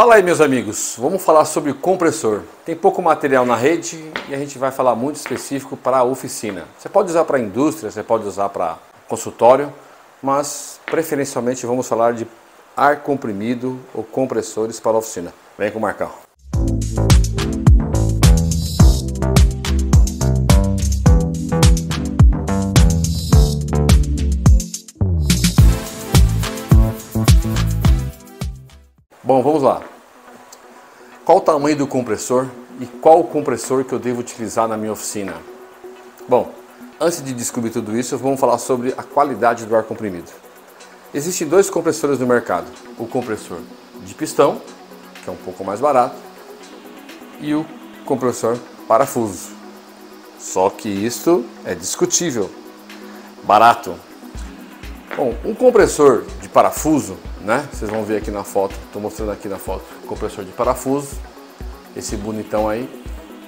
Fala aí, meus amigos, vamos falar sobre compressor. Tem pouco material na rede e a gente vai falar muito específico para a oficina. Você pode usar para a indústria, você pode usar para consultório, mas preferencialmente vamos falar de ar comprimido ou compressores para a oficina. Vem com o Marcão. Bom, vamos lá. Qual o tamanho do compressor e qual o compressor que eu devo utilizar na minha oficina? Bom, antes de descobrir tudo isso, vamos falar sobre a qualidade do ar comprimido. Existem dois compressores no mercado. O compressor de pistão, que é um pouco mais barato, e o compressor parafuso. Só que isso é discutível. Barato. Bom, um compressor de parafuso, né? Vocês vão ver aqui na foto, estou mostrando aqui na foto, compressor de parafuso, esse bonitão aí,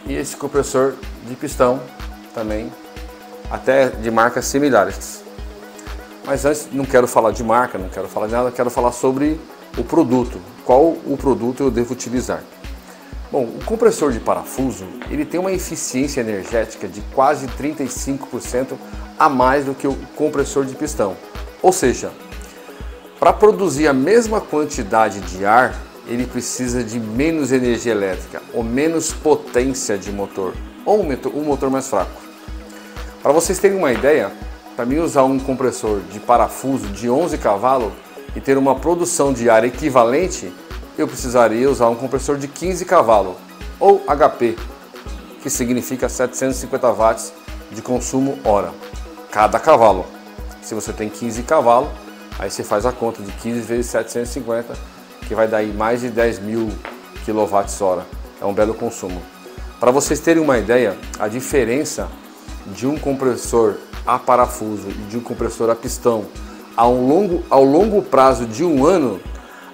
e esse compressor de pistão também, até de marcas similares. Mas antes, não quero falar de marca, não quero falar de nada, quero falar sobre o produto, qual o produto eu devo utilizar. Bom, o compressor de parafuso, ele tem uma eficiência energética de quase 35% a mais do que o compressor de pistão. Ou seja, para produzir a mesma quantidade de ar, ele precisa de menos energia elétrica ou menos potência de motor, ou um motor mais fraco. Para vocês terem uma ideia, para mim usar um compressor de parafuso de 11 cavalos e ter uma produção de ar equivalente, eu precisaria usar um compressor de 15 cavalos, ou HP, que significa 750 watts de consumo hora, cada cavalo. Se você tem 15 cavalos, aí você faz a conta de 15 vezes 750, que vai dar aí mais de 10.000 kWh. É um belo consumo. Para vocês terem uma ideia, a diferença de um compressor a parafuso e de um compressor a pistão ao longo prazo de um ano,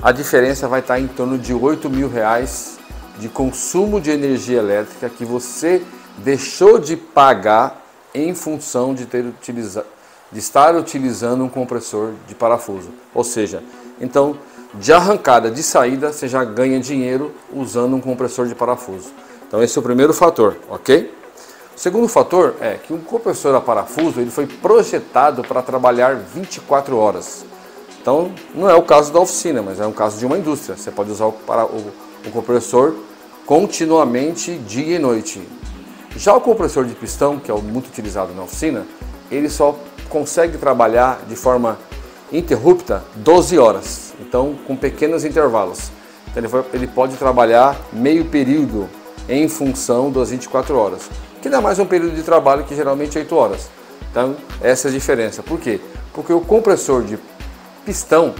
a diferença vai estar em torno de R$8.000 de consumo de energia elétrica que você deixou de pagar em função de estar utilizando um compressor de parafuso. Ou seja, então de arrancada, de saída, você já ganha dinheiro usando um compressor de parafuso. Então esse é o primeiro fator, ok? O segundo fator é que um compressor a parafuso ele foi projetado para trabalhar 24 horas. Então não é o caso da oficina, mas é um caso de uma indústria. Você pode usar o compressor continuamente dia e noite. Já o compressor de pistão, que é muito utilizado na oficina, ele só consegue trabalhar de forma ininterrupta 12 horas, então com pequenos intervalos. Então ele pode trabalhar meio período em função das 24 horas, que dá mais um período de trabalho que geralmente é 8 horas. Então essa é a diferença. Por quê? Porque o compressor de pistão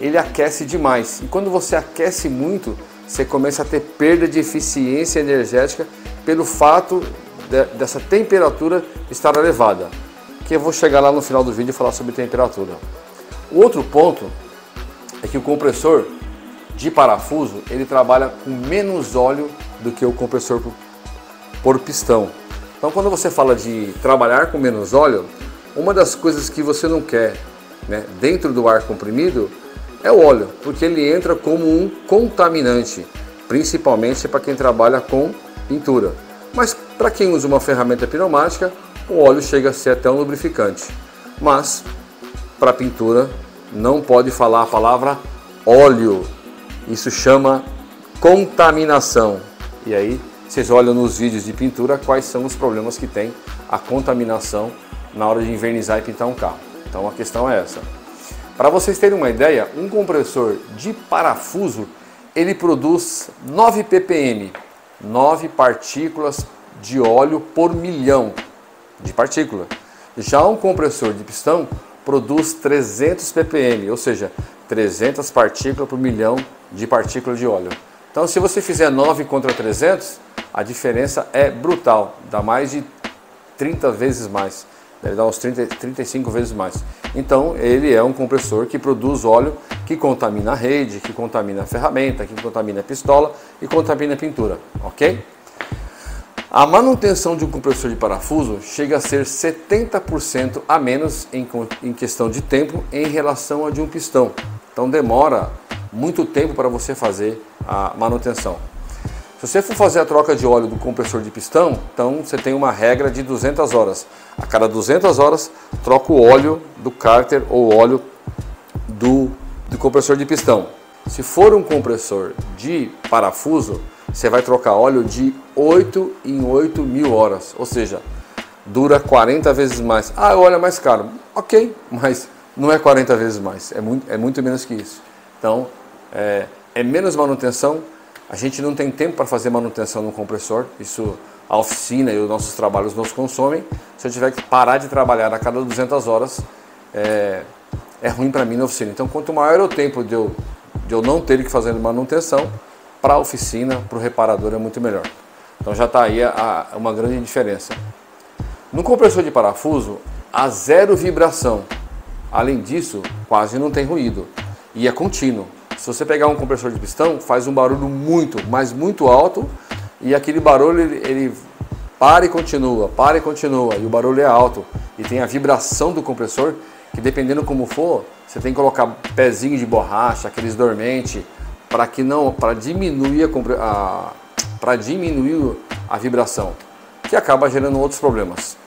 ele aquece demais, e quando você aquece muito, você começa a ter perda de eficiência energética pelo fato dessa temperatura estar elevada, que eu vou chegar lá no final do vídeo e falar sobre temperatura. O outro ponto é que o compressor de parafuso ele trabalha com menos óleo do que o compressor por pistão. Então quando você fala de trabalhar com menos óleo, uma das coisas que você não quer, né, dentro do ar comprimido é o óleo, porque ele entra como um contaminante, principalmente para quem trabalha com pintura. Mas para quem usa uma ferramenta pneumática, o óleo chega a ser até um lubrificante. Mas para pintura não pode falar a palavra óleo. Isso chama contaminação. E aí vocês olham nos vídeos de pintura quais são os problemas que tem a contaminação na hora de invernizar e pintar um carro. Então a questão é essa. Para vocês terem uma ideia, um compressor de parafuso ele produz 9 ppm, 9 partículas de óleo por milhão de partícula. Já um compressor de pistão produz 300 ppm, ou seja, 300 partículas por milhão de partículas de óleo. Então se você fizer 9 contra 300, a diferença é brutal, dá mais de 30 vezes mais, deve dar uns 35 vezes mais. Então ele é um compressor que produz óleo que contamina a rede, que contamina a ferramenta, que contamina a pistola e contamina a pintura, ok? A manutenção de um compressor de parafuso chega a ser 70% a menos em questão de tempo em relação a de um pistão. Então demora muito tempo para você fazer a manutenção. Se você for fazer a troca de óleo do compressor de pistão, então você tem uma regra de 200 horas. A cada 200 horas, troca o óleo do cárter ou óleo do compressor de pistão. Se for um compressor de parafuso, você vai trocar óleo de 8 em 8 mil horas, ou seja, dura 40 vezes mais. Ah, o óleo é mais caro. Ok, mas não é 40 vezes mais, é muito menos que isso. Então, é menos manutenção. A gente não tem tempo para fazer manutenção no compressor, isso a oficina e os nossos trabalhos nos consomem. Se eu tiver que parar de trabalhar a cada 200 horas, é ruim para mim na oficina. Então, quanto maior é o tempo de eu não ter que fazer manutenção, para a oficina, para o reparador é muito melhor. Então já está aí uma grande diferença. No compressor de parafuso, há zero vibração. Além disso, quase não tem ruído e é contínuo. Se você pegar um compressor de pistão, faz um barulho muito, mas muito alto, e aquele barulho ele para e continua, e o barulho é alto. E tem a vibração do compressor, que dependendo como for, você tem que colocar pezinho de borracha, aqueles dormentes, para diminuir a vibração, que acaba gerando outros problemas.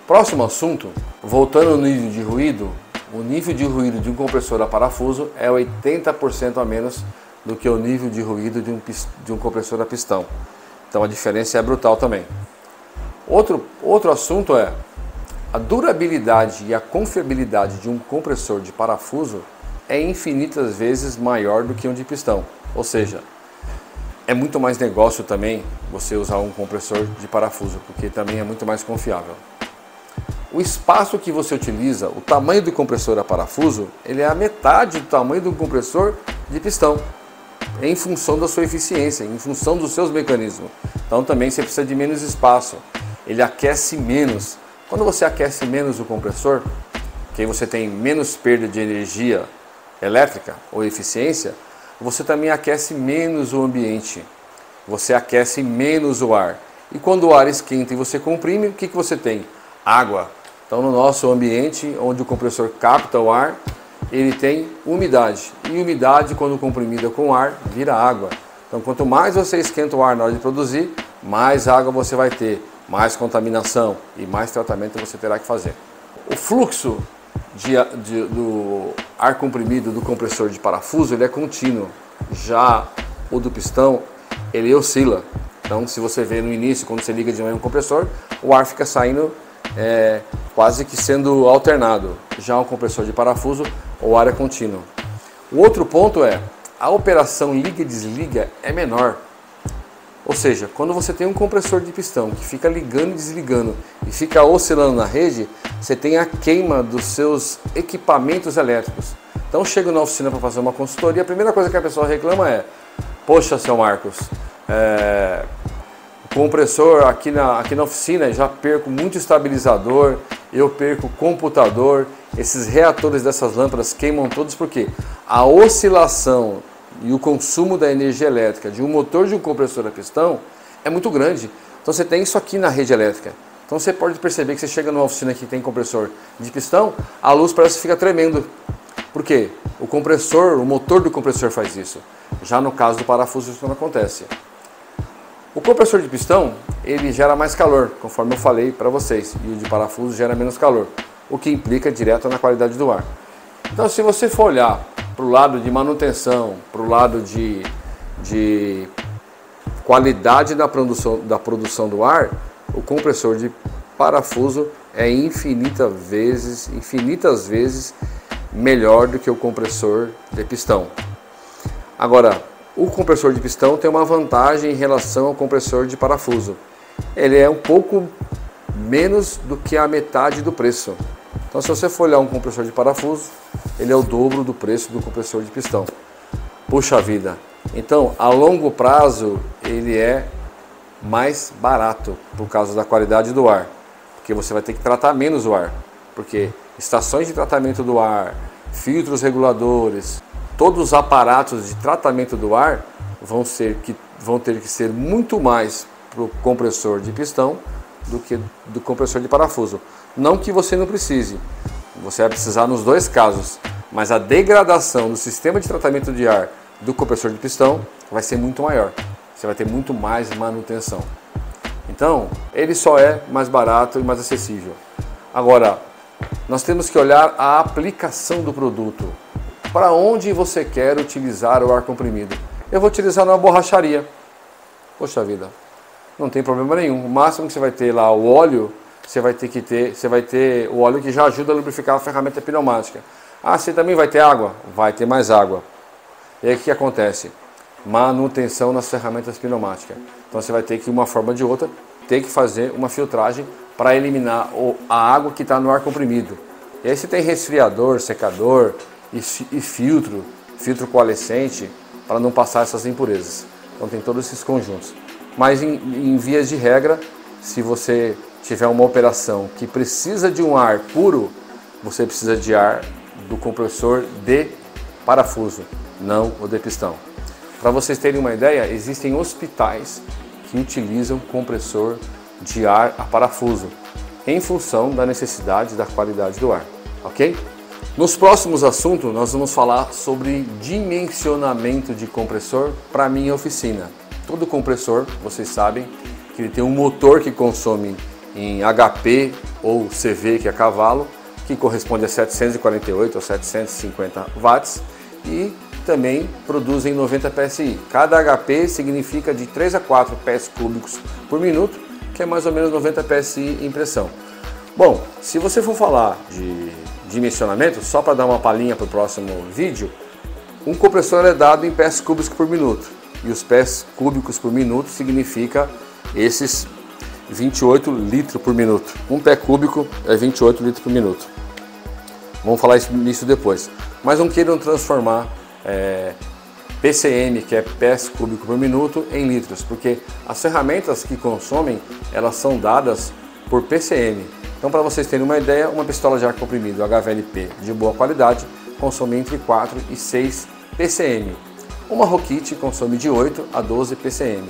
Próximo assunto, voltando ao nível de ruído, o nível de ruído de um compressor a parafuso é 80% a menos do que o nível de ruído de um compressor a pistão. Então a diferença é brutal também. Outro assunto é a durabilidade e a confiabilidade de um compressor de parafuso é infinitas vezes maior do que um de pistão. Ou seja, é muito mais negócio também você usar um compressor de parafuso, porque também é muito mais confiável. O espaço que você utiliza, o tamanho do compressor a parafuso, ele é a metade do tamanho do compressor de pistão, em função da sua eficiência, em função dos seus mecanismos. Então também você precisa de menos espaço, ele aquece menos. Quando você aquece menos o compressor, que aí você tem menos perda de energia elétrica ou eficiência, você também aquece menos o ambiente, você aquece menos o ar. E quando o ar esquenta e você comprime, o que você tem? Água. Então no nosso ambiente, onde o compressor capta o ar, ele tem umidade. E umidade, quando comprimida com ar, vira água. Então quanto mais você esquenta o ar na hora de produzir, mais água você vai ter, mais contaminação e mais tratamento você terá que fazer. O fluxo do ar comprimido do compressor de parafuso, ele é contínuo. Já o do pistão, ele oscila. Então se você vê no início, quando você liga de manhã um compressor, o ar fica saindo quase que sendo alternado. Já um compressor de parafuso, o ar é contínuo. O outro ponto é, a operação liga e desliga é menor. Ou seja, quando você tem um compressor de pistão que fica ligando e desligando e fica oscilando na rede, você tem a queima dos seus equipamentos elétricos. Então chego na oficina para fazer uma consultoria, a primeira coisa que a pessoa reclama é: poxa, seu Marcos, o compressor aqui na oficina já perco muito estabilizador, eu perco computador, esses reatores dessas lâmpadas queimam todos porque a oscilação e o consumo da energia elétrica de um motor de um compressor a pistão é muito grande. Então você tem isso aqui na rede elétrica. Então você pode perceber que você chega numa oficina que tem compressor de pistão, a luz parece que fica tremendo. Por quê? O motor do compressor faz isso. Já no caso do parafuso isso não acontece. O compressor de pistão, ele gera mais calor, conforme eu falei para vocês, e o de parafuso gera menos calor, o que implica direto na qualidade do ar. Então se você for olhar para o lado de manutenção, para o lado de qualidade da produção do ar, o compressor de parafuso é infinitas vezes melhor do que o compressor de pistão. Agora, o compressor de pistão tem uma vantagem em relação ao compressor de parafuso. Ele é um pouco menos do que a metade do preço. Então se você for olhar um compressor de parafuso, ele é o dobro do preço do compressor de pistão. Puxa vida! Então a longo prazo ele é mais barato por causa da qualidade do ar, porque você vai ter que tratar menos o ar, porque estações de tratamento do ar, filtros reguladores, todos os aparatos de tratamento do ar vão ter que ser muito mais para o compressor de pistão do que do compressor de parafuso. Não que você não precise, você vai precisar nos dois casos, mas a degradação do sistema de tratamento de ar do compressor de pistão vai ser muito maior. Você vai ter muito mais manutenção. Então, ele só é mais barato e mais acessível. Agora, nós temos que olhar a aplicação do produto. Para onde você quer utilizar o ar comprimido? Eu vou utilizar numa borracharia. Poxa vida, não tem problema nenhum. O máximo que você vai ter lá o óleo, você vai ter o óleo que já ajuda a lubrificar a ferramenta pneumática. Ah, você também vai ter água? Vai ter mais água. E aí o que acontece? Manutenção nas ferramentas pneumáticas. Então você vai ter que, uma forma ou de outra, ter que fazer uma filtragem para eliminar a água que está no ar comprimido. E aí você tem resfriador, secador e filtro coalescente para não passar essas impurezas. Então tem todos esses conjuntos. Mas em vias de regra, se você tiver uma operação que precisa de um ar puro, você precisa de ar do compressor de parafuso, não o de pistão. Para vocês terem uma ideia, existem hospitais que utilizam compressor de ar a parafuso, em função da necessidade da qualidade do ar, ok? Nos próximos assuntos, nós vamos falar sobre dimensionamento de compressor para a minha oficina. Todo compressor, vocês sabem, que ele tem um motor que consome em HP ou CV, que é cavalo, que corresponde a 748 ou 750 watts, e também produzem 90 PSI. Cada HP significa de 3 a 4 pés cúbicos por minuto, que é mais ou menos 90 PSI em pressão. Bom, se você for falar de dimensionamento, só para dar uma palhinha para o próximo vídeo, um compressor é dado em pés cúbicos por minuto. E os pés cúbicos por minuto significa esses 28 litros por minuto. Um pé cúbico é 28 litros por minuto. Vamos falar nisso depois. Mas não queiram transformar PCM, que é pés cúbicos por minuto, em litros, porque as ferramentas que consomem, elas são dadas por PCM. Então, para vocês terem uma ideia, uma pistola de ar comprimido HVLP de boa qualidade consome entre 4 e 6 PCM. Uma Rokit consome de 8 a 12 PCM.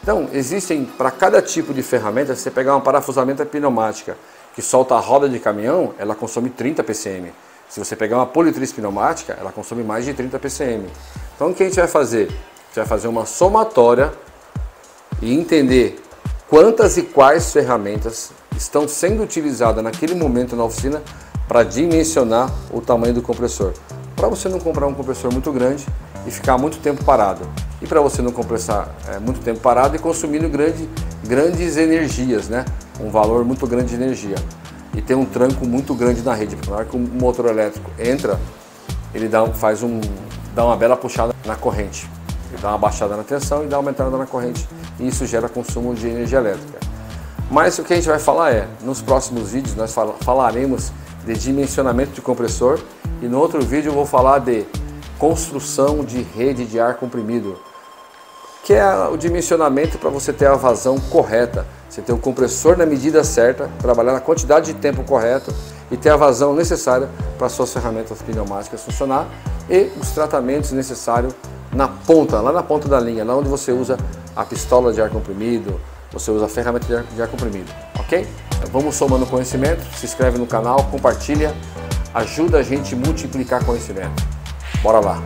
Então, existem, para cada tipo de ferramenta, se você pegar uma parafusamento pneumática que solta a roda de caminhão, ela consome 30 PCM. Se você pegar uma politriz pneumática, ela consome mais de 30 PCM. Então o que a gente vai fazer? A gente vai fazer uma somatória e entender quantas e quais ferramentas estão sendo utilizadas naquele momento na oficina para dimensionar o tamanho do compressor. Para você não comprar um compressor muito grande e ficar muito tempo parado. E para você não compressar muito tempo parado e consumindo grandes energias, né? Um valor muito grande de energia. E tem um tranco muito grande na rede, porque na hora que o motor elétrico entra, ele dá uma bela puxada na corrente. Ele dá uma baixada na tensão e dá uma aumentada na corrente, e isso gera consumo de energia elétrica. Mas o que a gente vai falar nos próximos vídeos nós falaremos de dimensionamento de compressor, e no outro vídeo eu vou falar de construção de rede de ar comprimido, que é o dimensionamento para você ter a vazão correta. Você ter o compressor na medida certa, trabalhar na quantidade de tempo correto e ter a vazão necessária para suas ferramentas pneumáticas funcionar, e os tratamentos necessários na ponta, lá na ponta da linha, lá onde você usa a pistola de ar comprimido, você usa a ferramenta de ar comprimido, ok? Vamos somando conhecimento, se inscreve no canal, compartilha, ajuda a gente a multiplicar conhecimento. Bora lá!